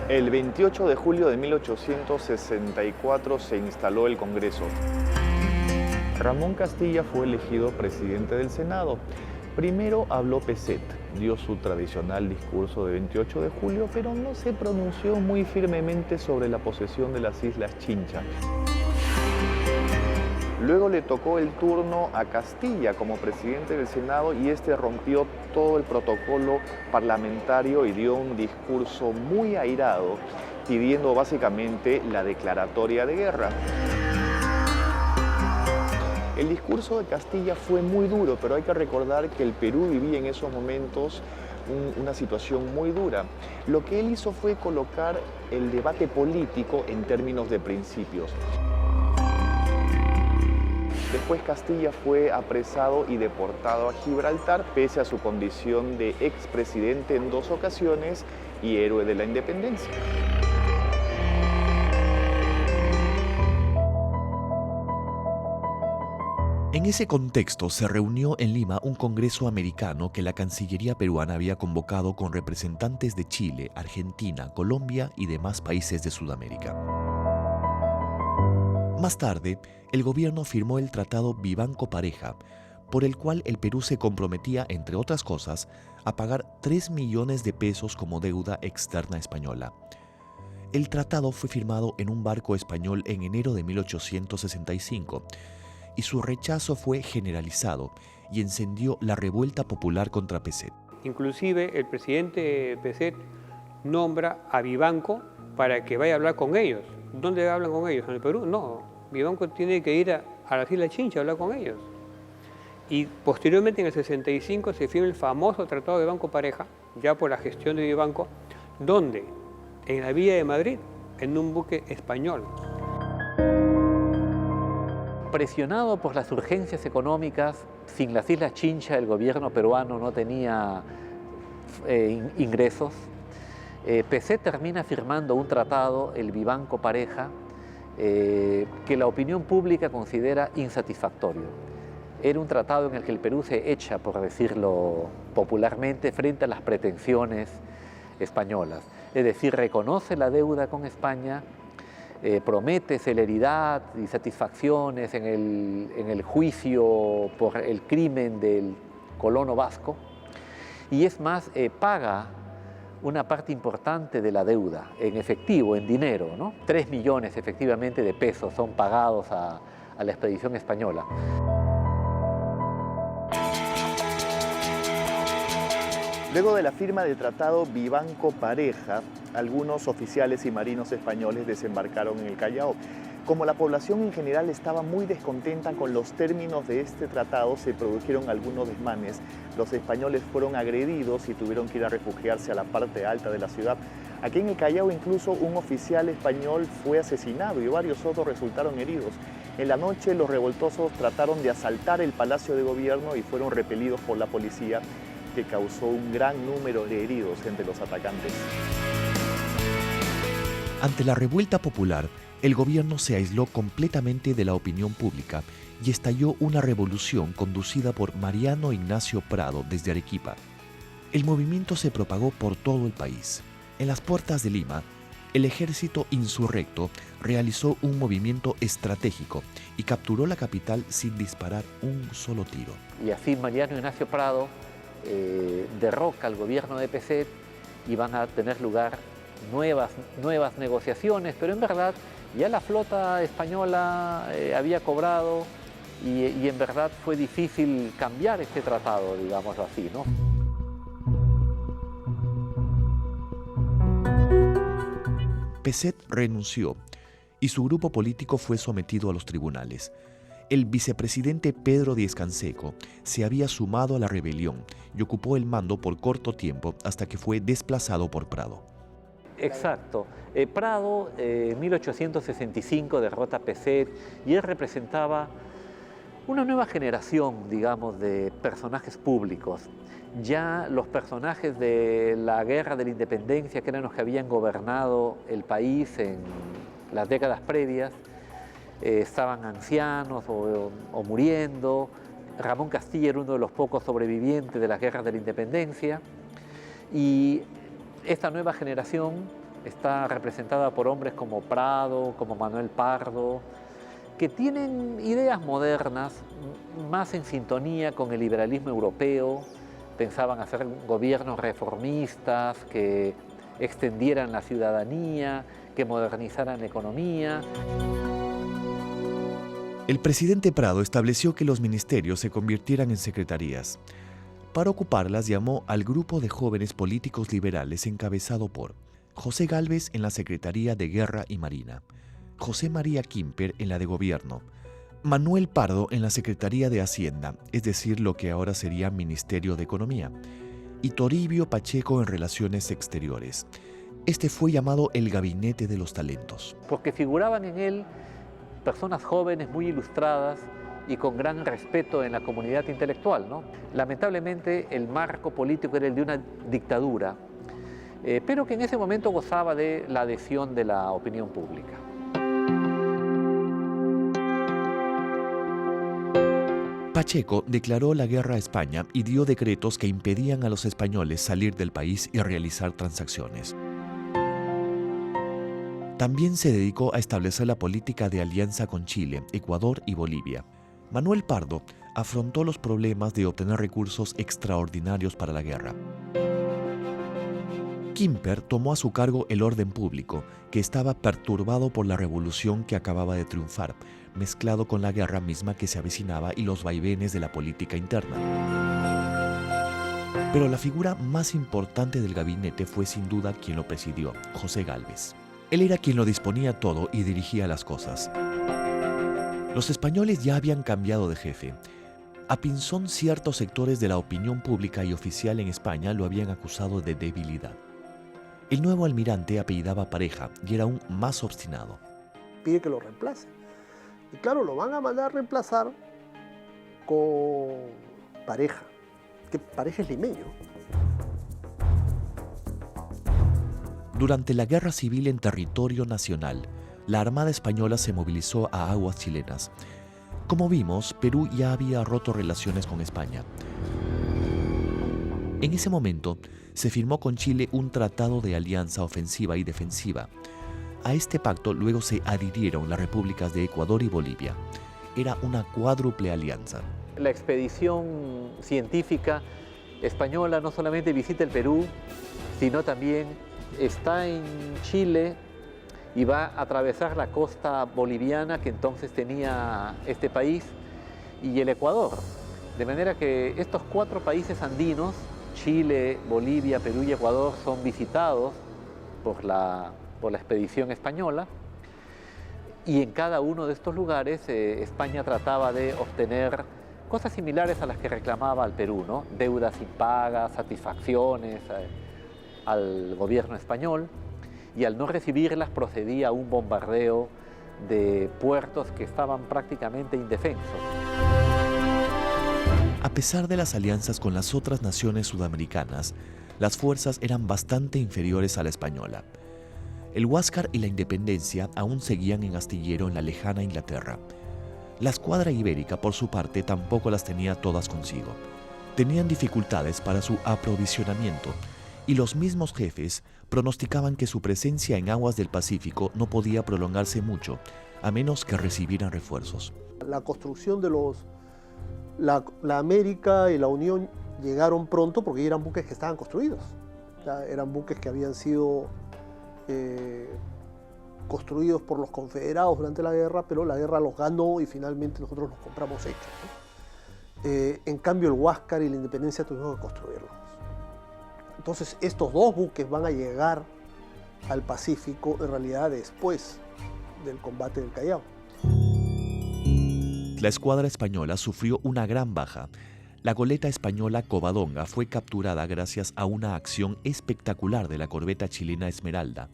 El 28 de julio de 1864 se instaló el Congreso. Ramón Castilla fue elegido presidente del Senado. Primero habló Pezet, dio su tradicional discurso de 28 de julio, pero no se pronunció muy firmemente sobre la posesión de las Islas Chincha. Luego le tocó el turno a Castilla como presidente del Senado y este rompió todo el protocolo parlamentario y dio un discurso muy airado, pidiendo básicamente la declaratoria de guerra. El discurso de Castilla fue muy duro, pero hay que recordar que el Perú vivía en esos momentos una situación muy dura. Lo que él hizo fue colocar el debate político en términos de principios. Después Castilla fue apresado y deportado a Gibraltar, pese a su condición de expresidente en 2 ocasiones y héroe de la independencia. En ese contexto se reunió en Lima un congreso americano que la Cancillería peruana había convocado con representantes de Chile, Argentina, Colombia y demás países de Sudamérica. Más tarde, el gobierno firmó el Tratado Vivanco-Pareja, por el cual el Perú se comprometía, entre otras cosas, a pagar 3 millones de pesos como deuda externa española. El tratado fue firmado en un barco español en enero de 1865 y su rechazo fue generalizado y encendió la revuelta popular contra Pezet. Inclusive el presidente Pezet nombra a Vivanco para que vaya a hablar con ellos. ¿Dónde hablan con ellos? ¿En el Perú? No, Vivanco tiene que ir a las Islas Chincha a hablar con ellos. Y posteriormente, en el 65, se firma el famoso Tratado de Vivanco-Pareja, ya por la gestión de Vivanco, donde, en la villa de Madrid, en un buque español. Presionado por las urgencias económicas, sin las Islas Chincha el gobierno peruano no tenía ingresos. Pezet termina firmando un tratado, el Vivanco-Pareja, que la opinión pública considera insatisfactorio. Era un tratado en el que el Perú se echa, por decirlo popularmente, frente a las pretensiones españolas. Es decir, reconoce la deuda con España, promete celeridad y satisfacciones en el juicio por el crimen del colono vasco y es más, paga una parte importante de la deuda en efectivo, en dinero, ¿no? 3 millones efectivamente de pesos son pagados a la expedición española. Luego de la firma del Tratado Vivanco-Pareja, algunos oficiales y marinos españoles desembarcaron en el Callao. Como la población en general estaba muy descontenta con los términos de este tratado, se produjeron algunos desmanes. Los españoles fueron agredidos y tuvieron que ir a refugiarse a la parte alta de la ciudad. Aquí en el Callao incluso un oficial español fue asesinado y varios otros resultaron heridos. En la noche los revoltosos trataron de asaltar el Palacio de Gobierno y fueron repelidos por la policía, que causó un gran número de heridos entre los atacantes. Ante la revuelta popular, el gobierno se aisló completamente de la opinión pública y estalló una revolución conducida por Mariano Ignacio Prado desde Arequipa. El movimiento se propagó por todo el país. En las puertas de Lima, el ejército insurrecto realizó un movimiento estratégico y capturó la capital sin disparar un solo tiro. Y así Mariano Ignacio Prado derroca al gobierno de Pezet y van a tener lugar nuevas negociaciones, pero en verdad ya la flota española había cobrado y en verdad fue difícil cambiar este tratado, digámoslo así, ¿no? Pezet renunció y su grupo político fue sometido a los tribunales. El vicepresidente Pedro Díez-Canseco se había sumado a la rebelión y ocupó el mando por corto tiempo hasta que fue desplazado por Prado. Exacto. Prado en 1865 derrota a Pezet y él representaba una nueva generación, digamos, de personajes públicos. Ya los personajes de la Guerra de la Independencia, que eran los que habían gobernado el país en las décadas previas, estaban ancianos o muriendo. Ramón Castilla era uno de los pocos sobrevivientes de las guerras de la independencia y esta nueva generación está representada por hombres como Prado, como Manuel Pardo, que tienen ideas modernas, más en sintonía con el liberalismo europeo. Pensaban hacer gobiernos reformistas que extendieran la ciudadanía, que modernizaran la economía. El presidente Prado estableció que los ministerios se convirtieran en secretarías. Para ocuparlas llamó al grupo de jóvenes políticos liberales encabezado por José Gálvez en la Secretaría de Guerra y Marina, José María Quimper en la de Gobierno, Manuel Pardo en la Secretaría de Hacienda, es decir, lo que ahora sería Ministerio de Economía, y Toribio Pacheco en Relaciones Exteriores. Este fue llamado el Gabinete de los Talentos. Porque figuraban en él personas jóvenes, muy ilustradas y con gran respeto en la comunidad intelectual, ¿no? Lamentablemente el marco político era el de una dictadura, pero que en ese momento gozaba de la adhesión de la opinión pública. Pacheco declaró la guerra a España y dio decretos que impedían a los españoles salir del país y realizar transacciones. También se dedicó a establecer la política de alianza con Chile, Ecuador y Bolivia. Manuel Pardo afrontó los problemas de obtener recursos extraordinarios para la guerra. Quimper tomó a su cargo el orden público, que estaba perturbado por la revolución que acababa de triunfar, mezclado con la guerra misma que se avecinaba y los vaivenes de la política interna. Pero la figura más importante del gabinete fue sin duda quien lo presidió, José Gálvez. Él era quien lo disponía todo y dirigía las cosas. Los españoles ya habían cambiado de jefe. A Pinzón ciertos sectores de la opinión pública y oficial en España lo habían acusado de debilidad. El nuevo almirante apellidaba Pareja y era aún más obstinado. Pide que lo reemplace. Y claro, lo van a mandar a reemplazar con Pareja, que Pareja es limeño. Durante la Guerra Civil en territorio nacional, la Armada Española se movilizó a aguas chilenas. Como vimos, Perú ya había roto relaciones con España. En ese momento, se firmó con Chile un tratado de alianza ofensiva y defensiva. A este pacto luego se adhirieron las repúblicas de Ecuador y Bolivia. Era una cuádruple alianza. La expedición científica española no solamente visita el Perú, sino también está en Chile y va a atravesar la costa boliviana que entonces tenía este país y el Ecuador. De manera que estos 4 países andinos, Chile, Bolivia, Perú y Ecuador, son visitados por la expedición española, y en cada uno de estos lugares España trataba de obtener cosas similares a las que reclamaba al Perú, ¿no? Deudas impagas, satisfacciones al gobierno español, y al no recibirlas procedía a un bombardeo de puertos que estaban prácticamente indefensos. A pesar de las alianzas con las otras naciones sudamericanas, las fuerzas eran bastante inferiores a la española. El Huáscar y la Independencia aún seguían en astillero en la lejana Inglaterra. La escuadra ibérica, por su parte, tampoco las tenía todas consigo. Tenían dificultades para su aprovisionamiento y los mismos jefes pronosticaban que su presencia en aguas del Pacífico no podía prolongarse mucho, a menos que recibieran refuerzos. La construcción de la América y la Unión llegaron pronto porque eran buques que estaban construidos. Ya eran buques que habían sido construidos por los confederados durante la guerra, pero la guerra los ganó y finalmente nosotros los compramos hechos, ¿no? En cambio, el Huáscar y la Independencia tuvimos que construirlos. Entonces, estos 2 buques van a llegar al Pacífico en realidad después del combate del Callao. La escuadra española sufrió una gran baja. La goleta española Covadonga fue capturada gracias a una acción espectacular de la corbeta chilena Esmeralda.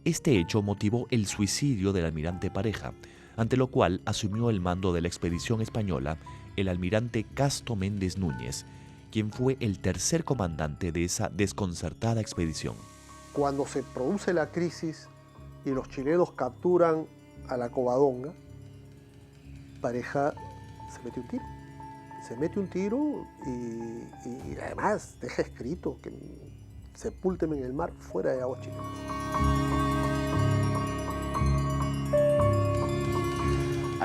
Este hecho motivó el suicidio del almirante Pareja, ante lo cual asumió el mando de la expedición española el almirante Casto Méndez Núñez, quien fue el tercer comandante de esa desconcertada expedición. Cuando se produce la crisis y los chilenos capturan a la Covadonga, Pareja se mete un tiro. Se mete un tiro y además deja escrito que sepúlteme en el mar fuera de aguas chilenas.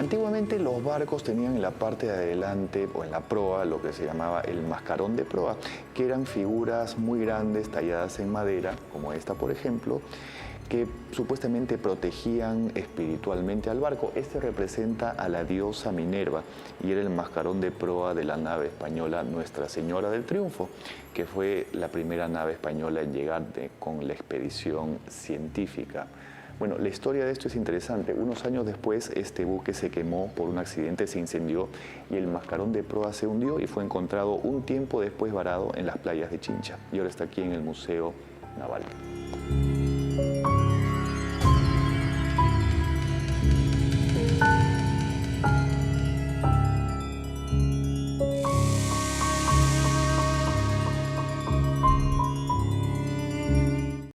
Antiguamente los barcos tenían en la parte de adelante o en la proa lo que se llamaba el mascarón de proa, que eran figuras muy grandes talladas en madera, como esta por ejemplo, que supuestamente protegían espiritualmente al barco. Este representa a la diosa Minerva y era el mascarón de proa de la nave española Nuestra Señora del Triunfo, que fue la primera nave española en llegar con la expedición científica. Bueno, la historia de esto es interesante. Unos años después, este buque se quemó por un accidente, se incendió y el mascarón de proa se hundió y fue encontrado un tiempo después varado en las playas de Chincha. Y ahora está aquí en el Museo Naval.